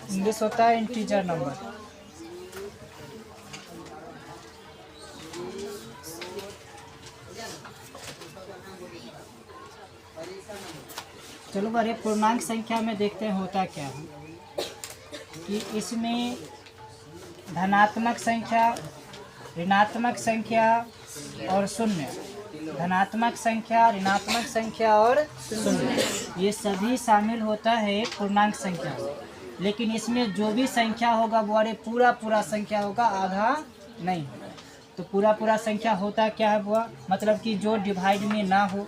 English होता है integer number. चलो बारे पूर्णांक संख्या में देखते हैं होता क्या है कि इसमें धनात्मक संख्या, ऋणात्मक संख्या और शून्य, धनात्मक संख्या, ऋणात्मक संख्या और शून्य, ये सभी शामिल होता है पूर्णांक संख्या में। लेकिन इसमें जो भी संख्या होगा वो अरे पूरा संख्या होगा, आधा नहीं। तो पूरा संख्या होता क्या है बुआ, मतलब कि जो डिवाइड में ना हो।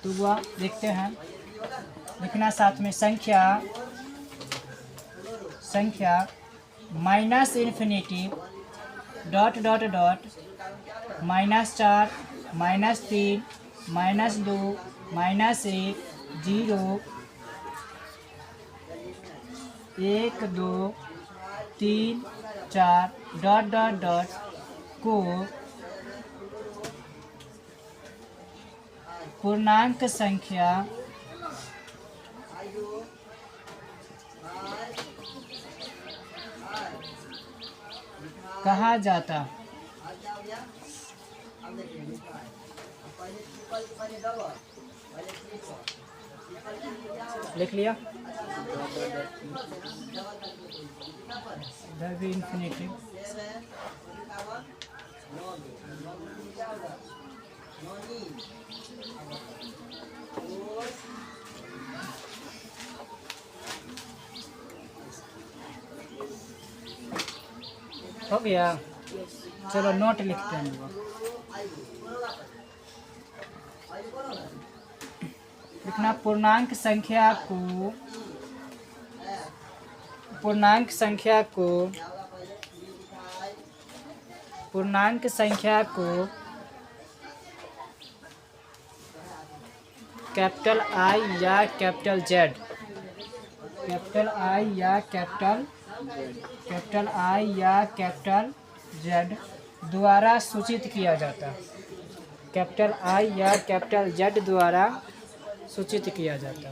तो बुआ देखते हैं, लिखना साथ में, संख्या minus infinity dot dot dot -4 -3 -2 -1 0 1 2 3 4 dot dot dot को पूर्णांक संख्या कहा जाता। लिख लिया, इधर भी इन्फिनिटी। हो गया, चलो नोट लिखते हैं। लिखना, पूर्णांक संख्या को कैपिटल आई या कैपिटल जेड, कैपिटल आई या कैपिटल जेड द्वारा सूचित किया जाता। कैपिटल आई या कैपिटल जेड द्वारा सूचित किया जाता।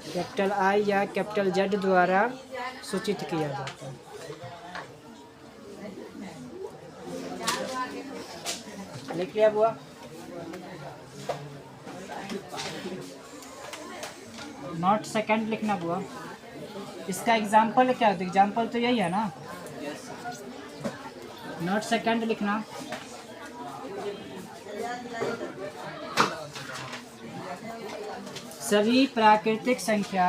कैपिटल आई या कैपिटल जेड द्वारा सूचित किया जाता। लिख लिया बुआ? नॉट सेकंड लिखना बुआ। इसका एग्जाम्पल क्या है? एग्जाम्पल तो यही है ना, नॉट सेकंड लिखना। सभी प्राकृतिक संख्या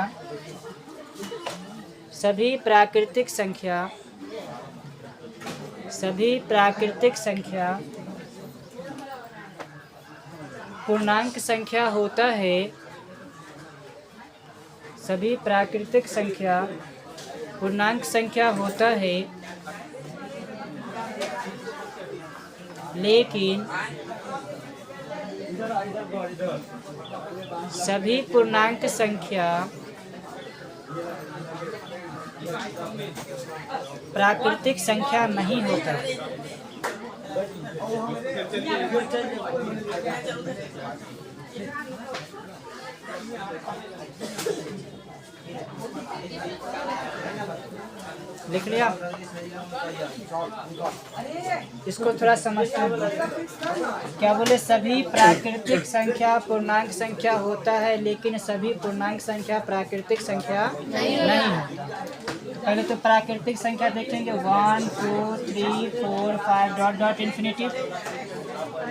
पूर्णांक संख्या होता है। सभी प्राकृतिक संख्या पूर्णांक संख्या होता है, लेकिन सभी पूर्णांक संख्या प्राकृतिक संख्या नहीं होता। लिख लिया? इसको थोड़ा समझते हैं। क्या बोले? सभी प्राकृतिक संख्या पूर्णांक संख्या होता है, लेकिन सभी पूर्णांक संख्या प्राकृतिक संख्या नहीं होता। पहले तो प्राकृतिक संख्या देखेंगे, 1 2 3 4 5 डॉट डॉट इन्फिनिटी।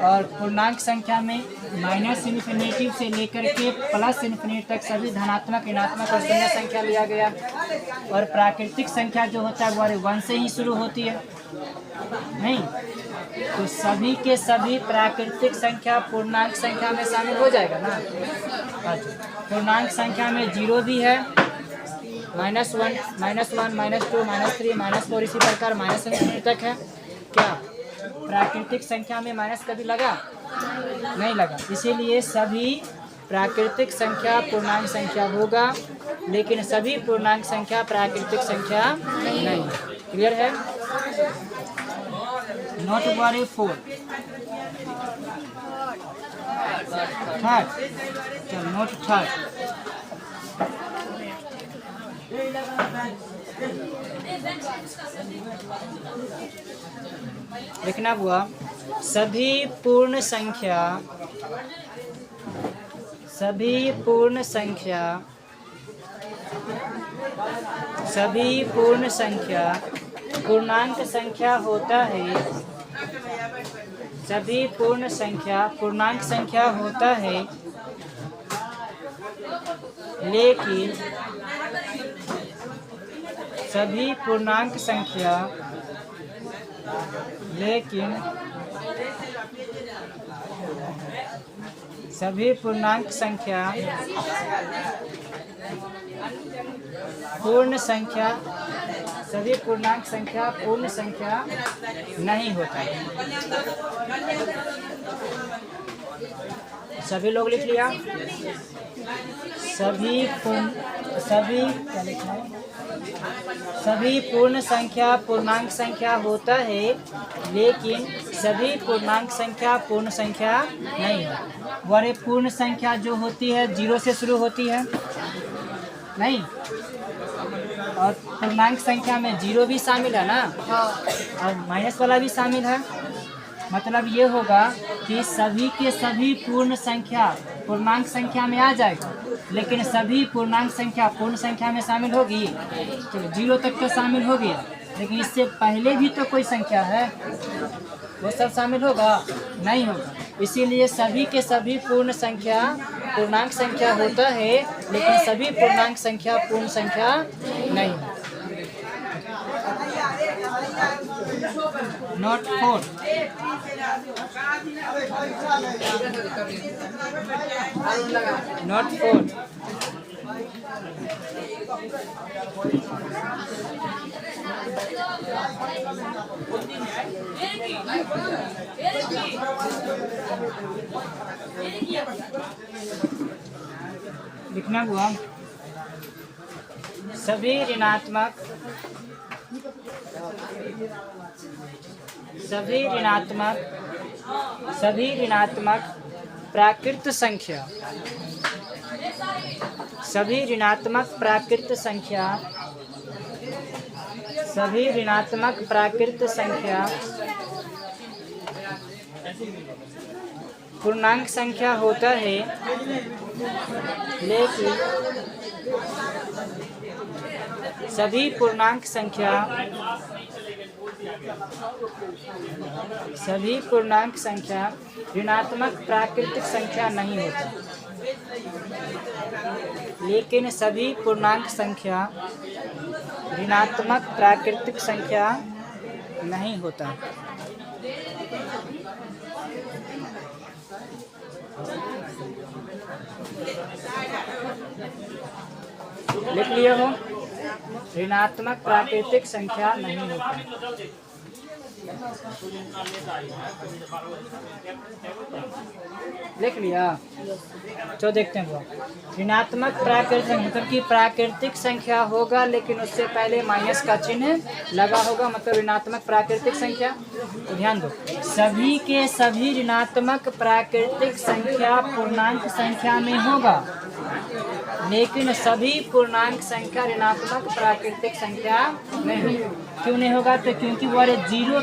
और पूर्णांक संख्या में माइनस इन्फिनिटी से लेकर के प्लस इन्फिनिटी तक सभी धनात्मक, ऋणात्मक और शून्य संख्या लिया गया। और प्राकृतिक संख्या जो होता है वो 1 से ही शुरू होती है, नहीं? तो सभी के सभी प्राकृतिक संख्या पूर्णांक संख्या में शामिल हो जाएगा ना। अच्छा, पूर्णांक संख्या में 0 भी है, -1 -2 -3 -4 इसी प्रकार माइनस इन्फिनिटी तक है। क्या प्राकृतिक संख्या में माइनस कभी लगा? नहीं लगा। इसीलिए सभी प्राकृतिक संख्या पूर्णांक संख्या होगा, लेकिन सभी पूर्णांक संख्या प्राकृतिक संख्या नहीं। क्लियर है? नॉट वर्री 4 थर्ड, चल नोट थर्ड। लिखना हुआ सभी पूर्ण संख्या पूर्णांक संख्या होता है। सभी पूर्ण संख्या पूर्णांक संख्या होता है, लेकिन सभी पूर्णांक संख्या पूर्ण संख्या नहीं होता है। सभी लोग लिख लिया? क्या लिखना है? सभी पूर्ण संख्या पूर्णांक संख्या होता है, लेकिन सभी पूर्णांक संख्या पूर्ण संख्या नहीं है। वह पूर्ण संख्या जो होती है 0 से शुरू होती है नहीं, और पूर्णांक संख्या में 0 भी शामिल है ना, और माइनस वाला भी शामिल है। मतलब ये होगा कि सभी के सभी पूर्ण संख्या पूर्णांक संख्या में आ जाएगा, लेकिन सभी पूर्णांक संख्या पूर्ण संख्या में शामिल होगी। तो 0 तक तो शामिल हो गया, लेकिन इससे पहले भी तो कोई संख्या है, वो सब शामिल होगा? नहीं होगा। इसीलिए सभी के सभी पूर्ण संख्या पूर्णांक संख्या होता है, लेकिन सभी पूर्णांक संख्या पूर्ण संख्या नहीं है। नोट 4 नोट 4 लिखना हुआ सभी ऋणात्मक प्राकृत संख्या पूर्णांक संख्या होता है, लेकिन सभी पूर्णांक संख्या ऋणात्मक प्राकृतिक संख्या नहीं होता। लेकिन सभी पूर्णांक संख्या ऋणात्मक प्राकृतिक संख्या नहीं होता। लिख लिया हो? ऋणात्मक प्राकृतिक संख्या नहीं होता। लिख लिया? तो देखते हैं वो ऋणात्मक प्राकृतिक मतलब कि प्राकृतिक संख्या होगा, लेकिन उससे पहले माइनस का चिन्ह लगा होगा, मतलब ऋणात्मक प्राकृतिक संख्या। तो ध्यान दो, सभी के सभी ऋणात्मक प्राकृतिक संख्या पूर्णांक संख्या में होगा, लेकिन सभी पूर्णांक संख्या ऋणात्मक प्राकृतिक संख्या नहीं। क्यों नहीं होगा? तो क्योंकि वो 0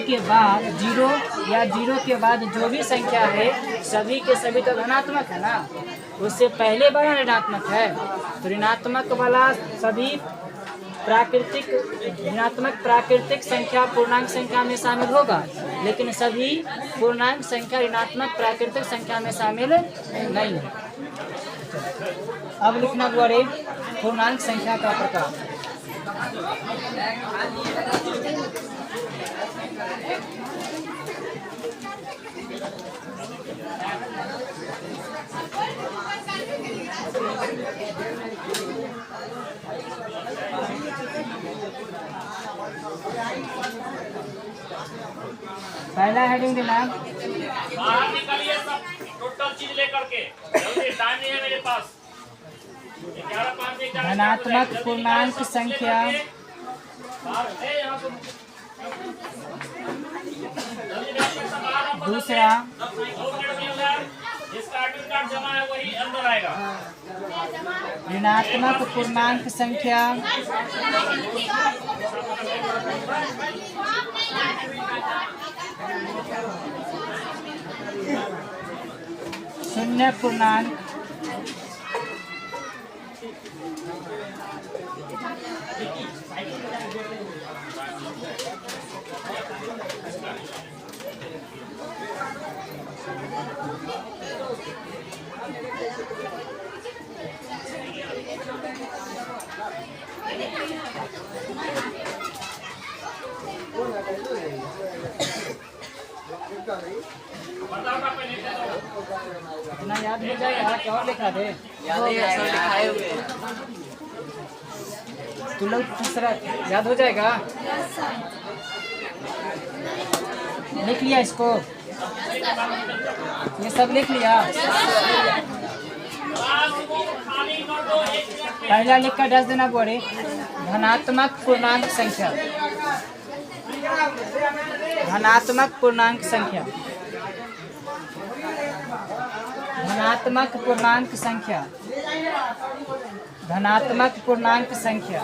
के बाद जो भी संख्या है सभी के सभी तो धनात्मक है ना, उससे पहले वाला ऋणात्मक है। तो ऋणात्मक वाला सभी ऋणात्मक प्राकृतिक संख्या पूर्णांक संख्या में शामिल होगा, लेकिन सभी पूर्णांक संख्या ऋणात्मक प्राकृतिक संख्या में शामिल नहीं है। अब लिखना द्वारे पूर्णांक संख्या का प्रकार। पहला हेडिंग देना, बाहर निकलिए सब टोटल चीज लेकर के, जल्दी, टाइम नहीं है मेरे पास। धनात्मक पूर्णांक संख्या दूसरा, 2 मिनट के अंदर जिसका एडमिट कार्ड जमा है वही अंदर आएगा। ऋणात्मक पूर्णांक संख्या शून्य पूर्णांक इतना याद हो जाएगा क्या और लिखा दे? तू लोग तीसरा याद हो जाएगा? लिख लिया इसको? ये सब लिख लिया? पहला लिख कर 10 देना बोरे। धनात्मक पूर्णांक संख्या, धनात्मक पूर्णांक संख्या, धनात्मक पूर्णांक संख्या, धनात्मक पूर्णांक संख्या,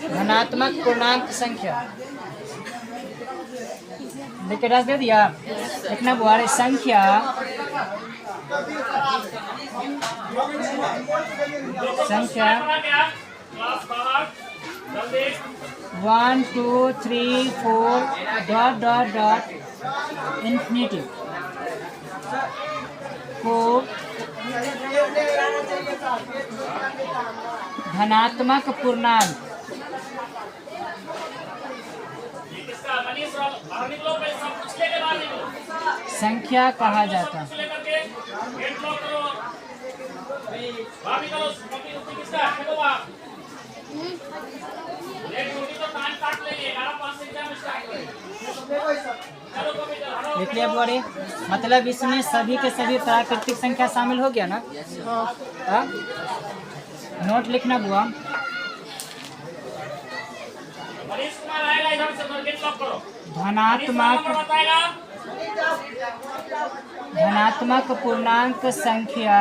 धनात्मक पूर्णांक संख्या। लिख रस दे दिया? इतना बुआरे संख्या संख्या 1 2 3 4 डॉट डॉट डॉट इंफिनिटी को धनात्मक पूर्णांक संख्या कहा जाता है। लिख लिया बुआरी? मतलब इसमें सभी के सभी प्राकृतिक संख्या शामिल हो गया ना? हाँ? नोट लिखना बुआ। धनात्मक पूर्णांक संख्या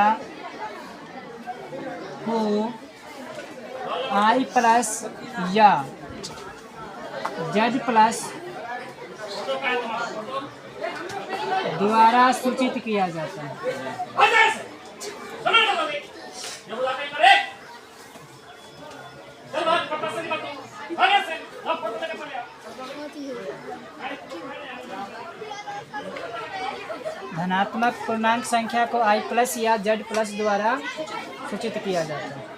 को i प्लस या z प्लस द्वारा सूचित किया जाता है। धनात्मक पूर्णांक संख्या को i प्लस या z प्लस द्वारा सूचित किया जाता है।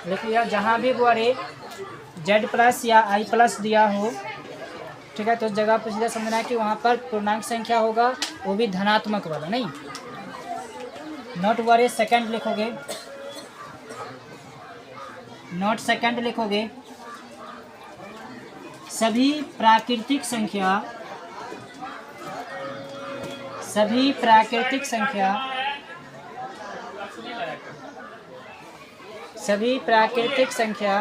लिख लिया? जहाँ भी बुआरे z प्लस या i प्लस दिया हो, ठीक है, तो उस जगह पर सीधा समझना है कि वहाँ पर पूर्णांक संख्या होगा, वो भी धनात्मक वाला, नहीं। नोट बुआरे सेकंड लिखोगे, नोट सेकंड लिखोगे। सभी प्राकृतिक संख्या, सभी प्राकृतिक संख्या, सभी प्राकृतिक संख्या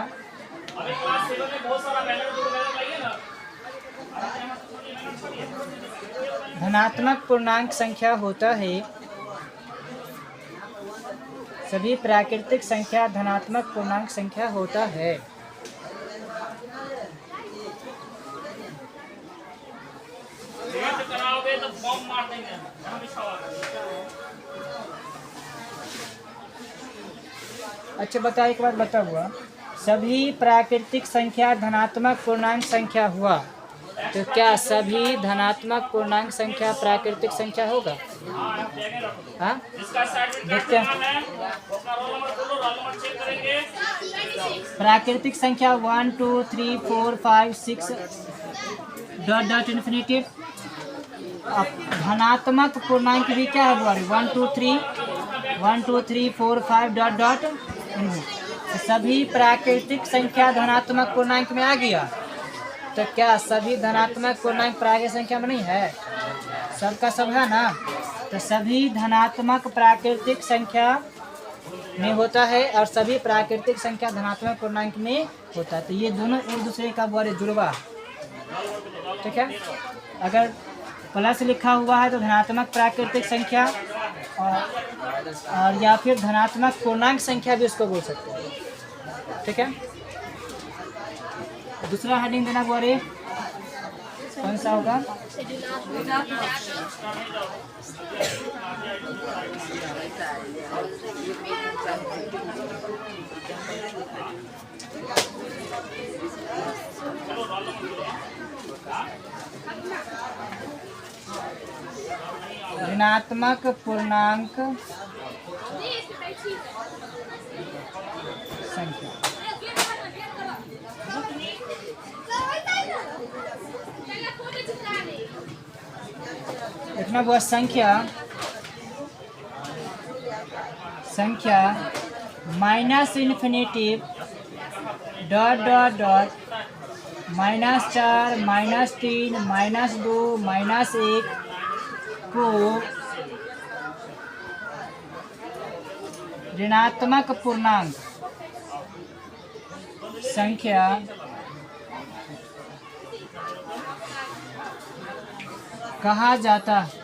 धनात्मक पूर्णांक संख्या होता है। सभी प्राकृतिक संख्या धनात्मक पूर्णांक संख्या होता है। अच्छा बताओ, एक बार बता हुआ, सभी प्राकृतिक संख्या धनात्मक पूर्णांक संख्या हुआ, तो क्या सभी धनात्मक पूर्णांक संख्या प्राकृतिक संख्या होगा? हाँ, देखते हैं। प्राकृतिक संख्या 1 2 3 4 5 6 डॉट डॉट इन्फिनिटी। धनात्मक पूर्णांक भी क्या है बुआरी? 1 2 3 4 5 डॉट डॉट। सभी प्राकृतिक संख्या धनात्मक पूर्णांक में आ गया, तो क्या सभी धनात्मक पूर्णांक प्राकृतिक संख्या में नहीं है? सबका सब है ना? तो सभी धनात्मक प्राकृतिक संख्या में होता है और सभी प्राकृतिक संख्या धनात्मक पूर्णांक में होता है। तो ये दोनों एक दूसरे का बड़े जुड़वा, ठीक है। अगर प्लस लिखा हुआ है तो धनात्मक प्राकृतिक संख्या और या फिर धनात्मक पूर्णांक संख्या भी उसको बोल सकते हैं, ठीक है। दूसरा हेडिंग देना बोरे कौन सा होगा? ऋणात्मक पूर्णांक संख्या। देखना वो संख्या minus infinity dot dot dot -4 -3 -2 -1 को ऋणात्मक पूर्णांक संख्या कहा जाता है।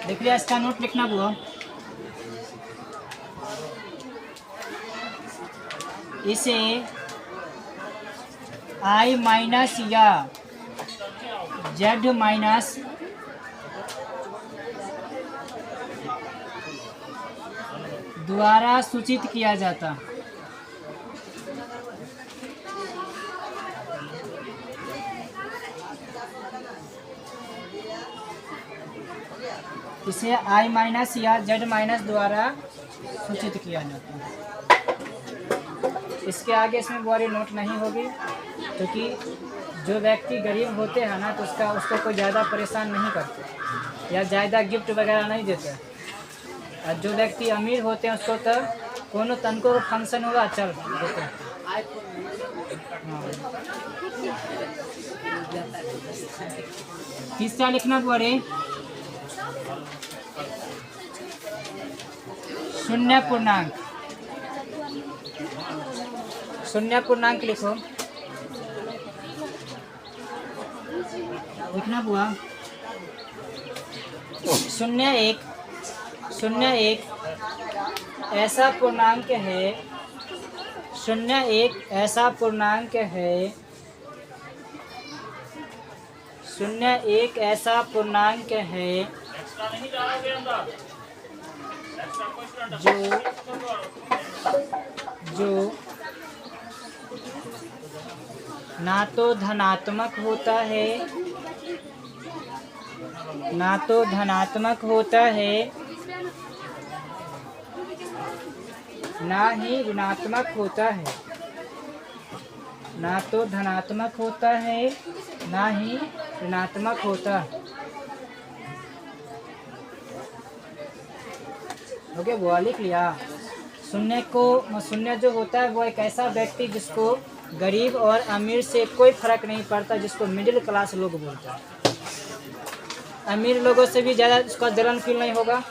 देख लिया, इसका नोट लिखना हुआ। इसे I माइनस या Z माइनस द्वारा सूचित किया जाता। इसे I माइनस या Z माइनस द्वारा सूचित किया जाता है। इसके आगे इसमें बड़ी नोट नहीं होगी, क्योंकि जो व्यक्ति गरीब होते हैं ना तो उसको कोई ज़्यादा परेशान नहीं करते या ज़्यादा गिफ्ट वगैरह नहीं देते। और जो व्यक्ति अमीर होते हैं उसको तो कोनो तनको फंक्शन हुआ चल देते हैं। तीसरा लिखना पड़े शून्य पूर्णांक। शून्य पूर्णांक लिखो, लिखना हुआ 0 1 ऐसा पूर्णांक है। 0 1 ऐसा पूर्णांक है। 0 1 ऐसा पूर्णांक है जो ना तो धनात्मक होता है ना तो धनात्मक होता है ना ही ऋणात्मक होता है। ना तो धनात्मक होता है ना ही ऋणात्मक होता है। ओके, वो लिख लिया। शून्य जो होता है वो एक ऐसा व्यक्ति जिसको गरीब और अमीर से कोई फर्क नहीं पड़ता, जिसको मिडिल क्लास लोग बोलते हैं। अमीर लोगों से भी ज़्यादा उसका जलन फील नहीं होगा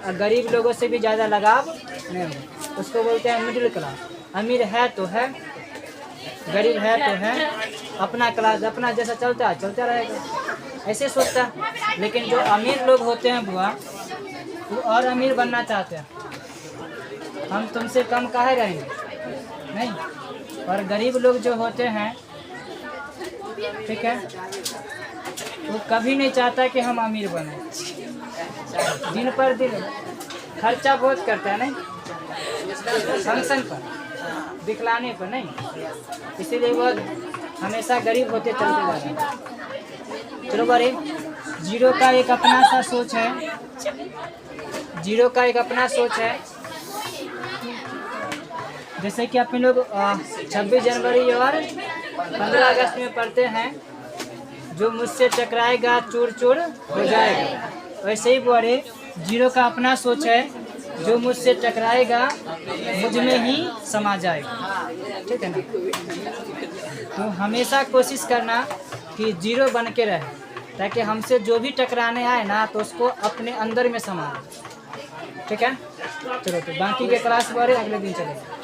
और गरीब लोगों से भी ज़्यादा लगाव नहीं होगा, उसको बोलते हैं मिडिल क्लास। अमीर है तो है, गरीब है तो है, अपना क्लास अपना जैसा चलता है चलता रहेगा, ऐसे सोचता है। लेकिन जो अमीर लोग होते हैं बुआ, वो और अमीर बनना चाहते हैं। हम तुमसे कम काहे रहेंगे, नहीं। और गरीब लोग जो होते हैं, ठीक है, वो कभी नहीं चाहता कि हम अमीर बने। दिन पर दिन खर्चा बहुत करता है, नहीं, फंक्शन पर दिखलाने पर नहीं, इसीलिए वो हमेशा गरीब होते चलते जा रहे हैं। चलो बड़े, जीरो का एक अपना सा सोच है। जीरो का एक अपना सोच है। जैसे कि अपने लोग 26 जनवरी और 15 अगस्त में पढ़ते हैं, जो मुझसे टकराएगा चूर चूर हो जाएगा। वैसे ही बोले जीरो का अपना सोच है जो मुझसे टकराएगा मुझ में ही समा जाएगा। ठीक है ना। तो हमेशा कोशिश करना कि जीरो बन के रहे, ताकि हमसे जो भी टकराने आए ना तो उसको अपने अंदर में समा ले। ठीक है। चलो तो बाकी के क्लास बारे अगले दिन चलेगा।